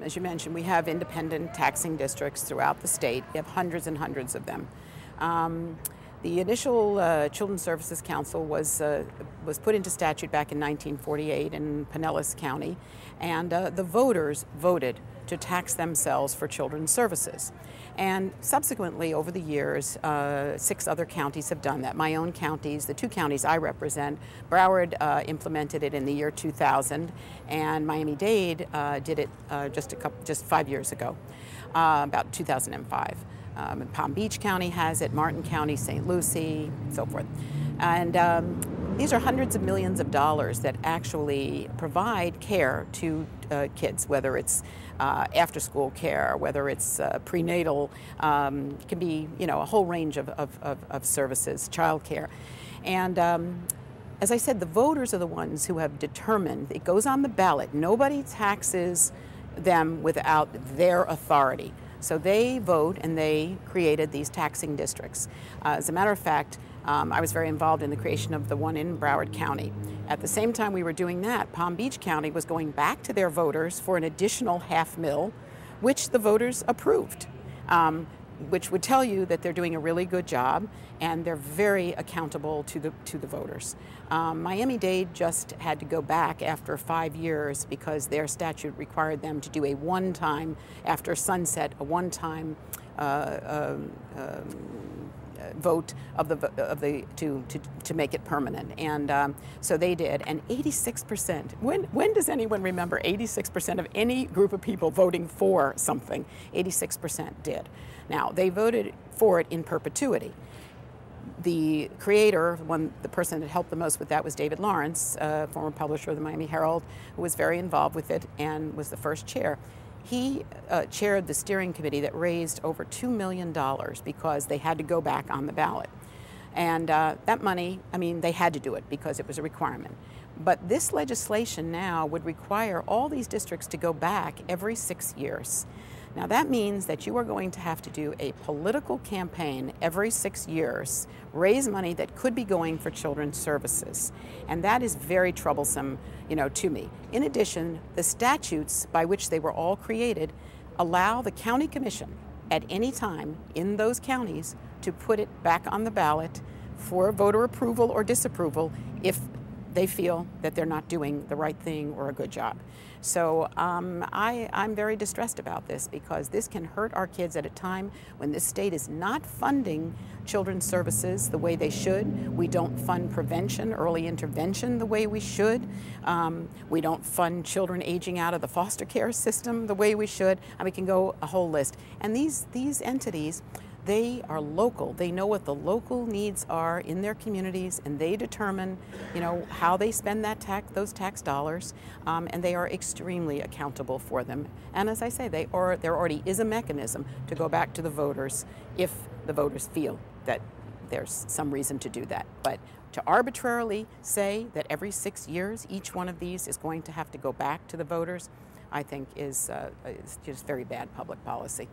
as you mentioned, we have independent taxing districts throughout the state. We have hundreds and hundreds of them. The initial Children's Services Council was put into statute back in 1948 in Pinellas County, and the voters voted to tax themselves for children's services. And subsequently, over the years, 6 other counties have done that. My own counties, the 2 counties I represent, Broward implemented it in the year 2000, and Miami-Dade did it just 5 years ago, about 2005. Palm Beach County has it, Martin County, St. Lucie, so forth. And these are hundreds of millions of dollars that actually provide care to kids, whether it's after-school care, whether it's prenatal, it can be, a whole range of services, child care. And as I said, the voters are the ones who have determined, it goes on the ballot. Nobody taxes them without their authority. So they vote, and they created these taxing districts. As a matter of fact, I was very involved in the creation of the one in Broward County. At the same time we were doing that, Palm Beach County was going back to their voters for an additional $500,000, which the voters approved, which would tell you that they're doing a really good job and they're very accountable to the voters. Miami-Dade just had to go back after 5 years because their statute required them to do a one-time, after sunset, a one-time vote to make it permanent, and so they did. And 86%. When does anyone remember 86% of any group of people voting for something? 86% did. Now they voted for it in perpetuity. The creator, the person that helped the most with that was David Lawrence, former publisher of the Miami Herald, who was very involved with it and was the first chair. He chaired the steering committee that raised over $2 million because they had to go back on the ballot. And that money, they had to do it because it was a requirement. But this legislation now would require all these districts to go back every 6 years. Now that means that you are going to have to do a political campaign every 6 years, raise money that could be going for children's services. And that is very troublesome, to me. In addition, the statutes by which they were all created allow the county commission at any time in those counties to put it back on the ballot for voter approval or disapproval if they feel that they're not doing the right thing or a good job. So I'm very distressed about this because this can hurt our kids at a time when this state is not funding children's services the way they should. We don't fund prevention, early intervention the way we should. We don't fund children aging out of the foster care system the way we should. We can go a whole list. And these entities, they are local. They know what the local needs are in their communities, and they determine, how they spend those tax dollars, and they are extremely accountable for them. And as I say, there already is a mechanism to go back to the voters if the voters feel that there's some reason to do that. But to arbitrarily say that every 6 years each one of these is going to have to go back to the voters, I think is just very bad public policy.